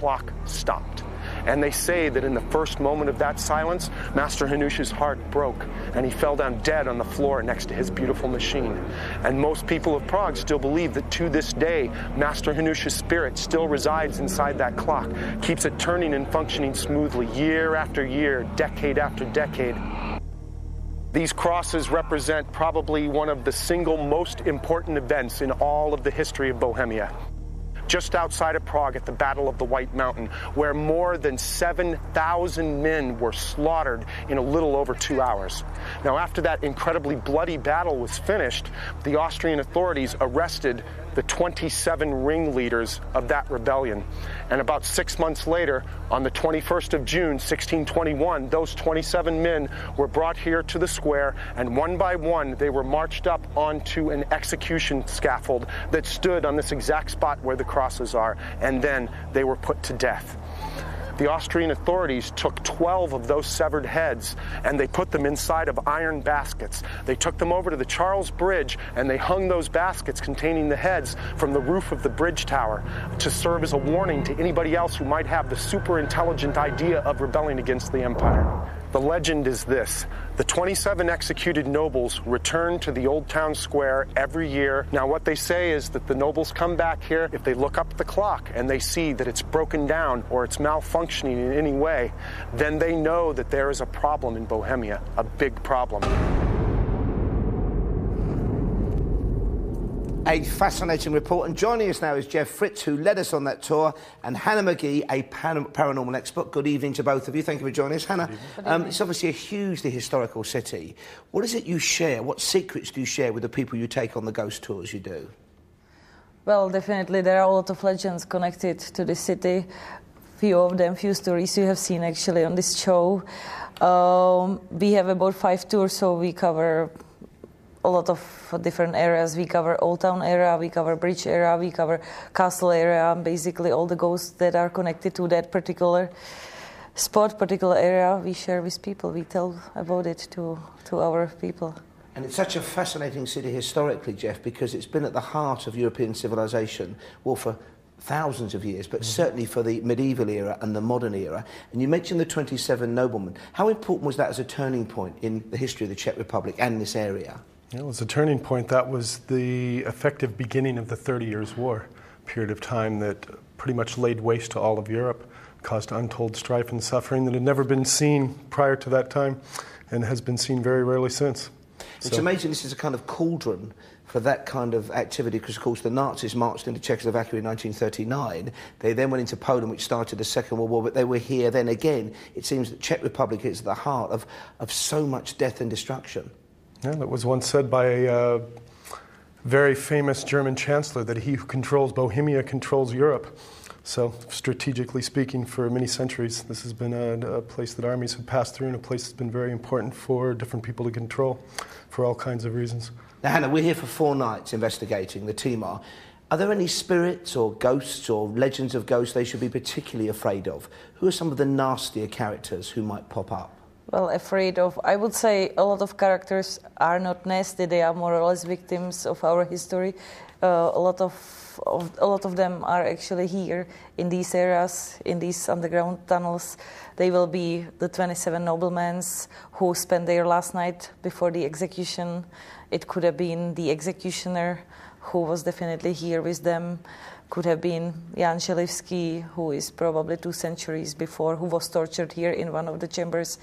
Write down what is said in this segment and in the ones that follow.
clock stopped. And they say that in the first moment of that silence, Master Hanush's heart broke, and he fell down dead on the floor next to his beautiful machine. And most people of Prague still believe that to this day, Master Hanush's spirit still resides inside that clock, keeps it turning and functioning smoothly year after year, decade after decade. These crosses represent probably one of the single most important events in all of the history of Bohemia. Just outside of Prague at the Battle of the White Mountain, where more than 7,000 men were slaughtered in a little over 2 hours. Now, after that incredibly bloody battle was finished, the Austrian authorities arrested the 27 ringleaders of that rebellion. And about 6 months later, on the 21st of June, 1621, those 27 men were brought here to the square, and one by one, they were marched up onto an execution scaffold that stood on this exact spot where the crosses are, and then they were put to death. The Austrian authorities took 12 of those severed heads and they put them inside of iron baskets. They took them over to the Charles Bridge and they hung those baskets containing the heads from the roof of the bridge tower to serve as a warning to anybody else who might have the super intelligent idea of rebelling against the empire. The legend is this: the 27 executed nobles return to the Old Town Square every year. Now, what they say is that the nobles come back here if they look up the clock and they see that it's broken down or it's malfunctioning in any way, then they know that there is a problem in Bohemia, a big problem. A fascinating report, and joining us now is Jeff Fritz, who led us on that tour, and Hannah McGee, a paranormal expert. Good evening to both of you. Thank you for joining us. Hannah, it's obviously a hugely historical city. What is it you share? What secrets do you share with the people you take on the ghost tours you do? Well, definitely there are a lot of legends connected to the city. Few stories you have seen actually on this show. We have about 5 tours, so we cover a lot of different areas. We cover Old Town area, we cover Bridge area, we cover Castle area, basically all the ghosts that are connected to that particular spot, particular area, we share with people. We tell about it to our people. And it's such a fascinating city historically, Jeff, because it's been at the heart of European civilization, well, for thousands of years, but certainly for the medieval era and the modern era. And you mentioned the 27 noblemen. How important was that as a turning point in the history of the Czech Republic and this area? It was a turning point. That was the effective beginning of the 30 Years' War, a period of time that pretty much laid waste to all of Europe, caused untold strife and suffering that had never been seen prior to that time and has been seen very rarely since. It's amazing this is a kind of cauldron for that kind of activity, because, of course, the Nazis marched into Czechoslovakia in 1939. They then went into Poland, which started the Second World War, but they were here then again. It seems that Czech Republic is at the heart of so much death and destruction. Yeah, that was once said by a very famous German chancellor, that he who controls Bohemia controls Europe. So, strategically speaking, for many centuries, this has been a place that armies have passed through and a place that's been very important for different people to control for all kinds of reasons. Now, Hannah, we're here for 4 nights investigating, the team are. Are there any spirits or ghosts or legends of ghosts they should be particularly afraid of? Who are some of the nastier characters who might pop up? Well, afraid of, I would say a lot of characters are not nasty, they are more or less victims of our history. A lot of them are actually here in these areas, in these underground tunnels. They will be the 27 noblemen who spent their last night before the execution. It could have been the executioner who was definitely here with them. Could have been Jan Želivský, who is probably 2 centuries before, who was tortured here in one of the chambers.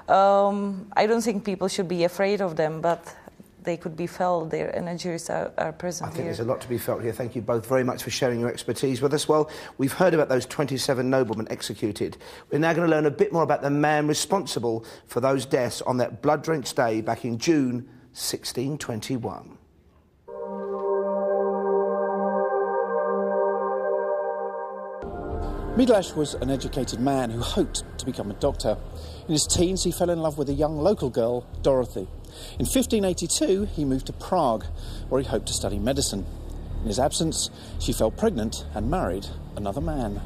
I don't think people should be afraid of them, but they could be felt. Their energies are present here. I think there's a lot to be felt here. Thank you both very much for sharing your expertise with us. Well, we've heard about those 27 noblemen executed. We're now going to learn a bit more about the man responsible for those deaths on that blood-drenched day back in June 1621. Midrash was an educated man who hoped to become a doctor. In his teens, he fell in love with a young local girl, Dorothy. In 1582, he moved to Prague, where he hoped to study medicine. In his absence, she fell pregnant and married another man.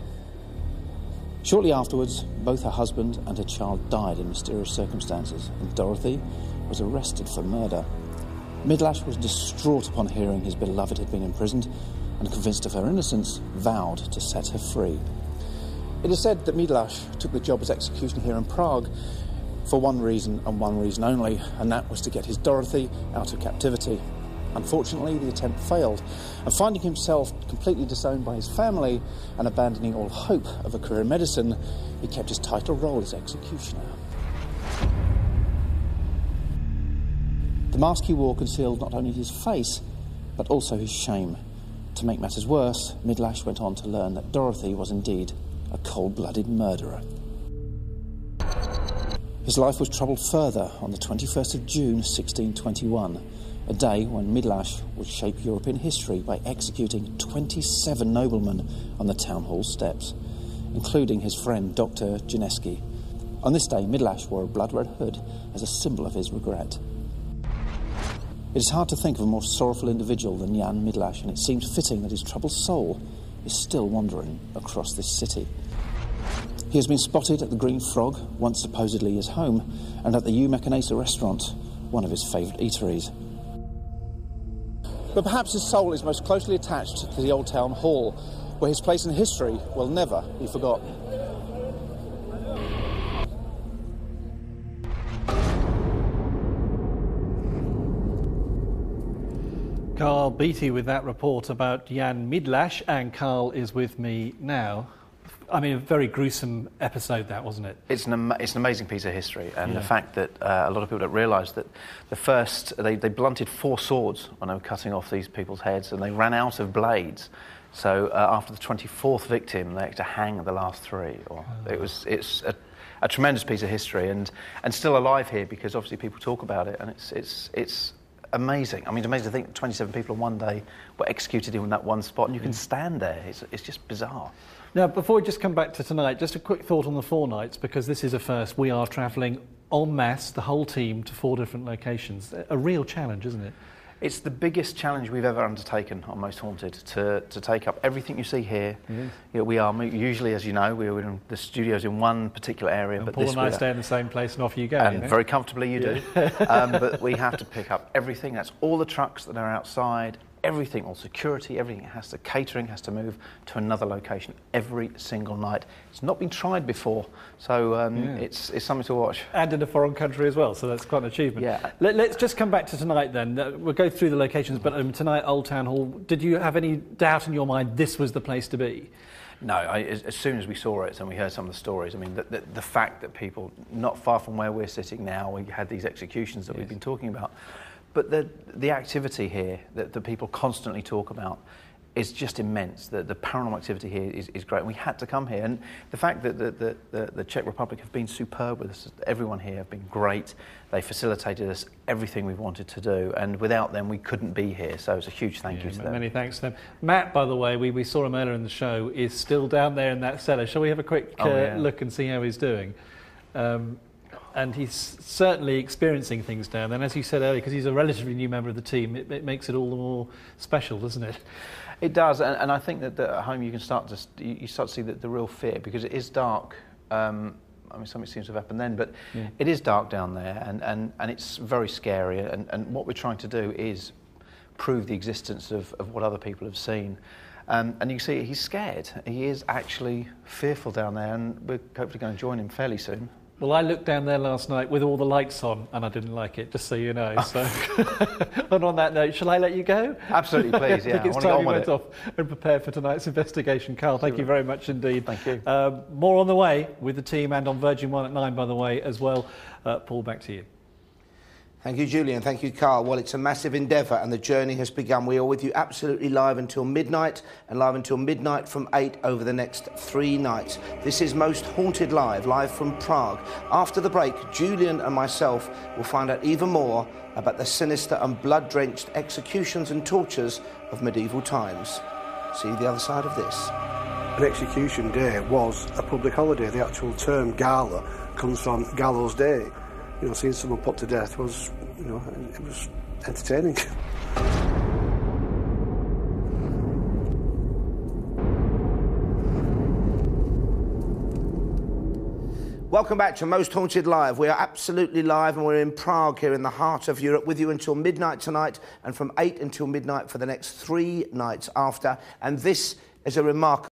Shortly afterwards, both her husband and her child died in mysterious circumstances, and Dorothy was arrested for murder. Midrash was distraught upon hearing his beloved had been imprisoned, and convinced of her innocence, vowed to set her free. It is said that Midláš took the job as executioner here in Prague for one reason and one reason only, and that was to get his Dorothy out of captivity. Unfortunately, the attempt failed, and finding himself completely disowned by his family and abandoning all hope of a career in medicine, he kept his title role as executioner. The mask he wore concealed not only his face, but also his shame. To make matters worse, Midláš went on to learn that Dorothy was indeed a cold-blooded murderer. His life was troubled further on the 21st of June 1621, a day when Midláš would shape European history by executing 27 noblemen on the town hall steps, including his friend Dr. Janeski. On this day, Midláš wore a blood-red hood as a symbol of his regret. It is hard to think of a more sorrowful individual than Jan Midláš, and it seems fitting that his troubled soul is still wandering across this city. He has been spotted at the Green Frog, once supposedly his home, and at the U Mecanesa restaurant, one of his favourite eateries. But perhaps his soul is most closely attached to the Old Town Hall, where his place in history will never be forgotten. Carl Beattie with that report about Jan Midláš, and Carl is with me now. I mean, a very gruesome episode that, wasn't it? It's an amazing piece of history, and the fact that a lot of people don't realise that they blunted 4 swords when they were cutting off these people's heads, and they ran out of blades. So after the 24th victim, they had to hang the last 3. It's a tremendous piece of history, and still alive here because obviously people talk about it, and it's amazing. I mean, it's amazing to think that 27 people on one day were executed in that one spot, and you can stand there. It's just bizarre. Now, before we just come back to tonight, just a quick thought on the 4 nights, because this is a first. We are travelling en masse, the whole team, to 4 different locations. A real challenge, isn't it? It's the biggest challenge we've ever undertaken on Most Haunted, to take up everything you see here. You know, we are usually, as you know, we're in the studios in one particular area. And but Paul and I stay in the same place, and off you go. And very comfortably you do. But we have to pick up everything. That's all the trucks that are outside, everything, all security, everything catering has to move to another location every single night. It's not been tried before, so it's something to watch. And in a foreign country as well, so that's quite an achievement. Yeah. Let's just come back to tonight then. We'll go through the locations, but tonight, Old Town Hall, did you have any doubt in your mind this was the place to be? No, as soon as we saw it and we heard some of the stories, I mean, the fact that people, not far from where we're sitting now, we had these executions that we've been talking about, but the activity here that the people constantly talk about is just immense. The paranormal activity here is great. We had to come here, and the fact that the Czech Republic have been superb with us, everyone here have been great. They facilitated us everything we wanted to do, and without them we couldn't be here. So it's a huge thank you to them. Many thanks to them. Matt, by the way, we saw him earlier in the show, is still down there in that cellar. Shall we have a quick look and see how he's doing? And he's certainly experiencing things down there. And as you said earlier, because he's a relatively new member of the team, it makes it all the more special, doesn't it? It does, and I think that at home you can start to see the real fear, because it is dark. I mean, something seems to have happened then, but it is dark down there, and it's very scary. And what we're trying to do is prove the existence of what other people have seen. And you can see he's scared. He is actually fearful down there, and we're hopefully going to join him fairly soon. Well, I looked down there last night with all the lights on, and I didn't like it, just so you know. So, and on that note, shall I let you go? Absolutely, please. Yeah, I think it's time we went off and prepared for tonight's investigation. Carl, thank you very much indeed. Thank you. More on the way with the team, and on Virgin 1 at 9, by the way, as well. Paul, back to you. Thank you, Julian. Thank you, Carl. Well, it's a massive endeavour, and the journey has begun. We are with you absolutely live until midnight, and live until midnight from 8 over the next 3 nights. This is Most Haunted live from Prague. After the break, Julian and myself will find out even more about the sinister and blood-drenched executions and tortures of medieval times. See the other side of this. An execution day was a public holiday. The actual term gala comes from gallows day. You know, seeing someone put to death was, you know, it was entertaining. Welcome back to Most Haunted Live. We are absolutely live, and we're in Prague here in the heart of Europe with you until midnight tonight, and from 8 until midnight for the next 3 nights after. And this is a remarkable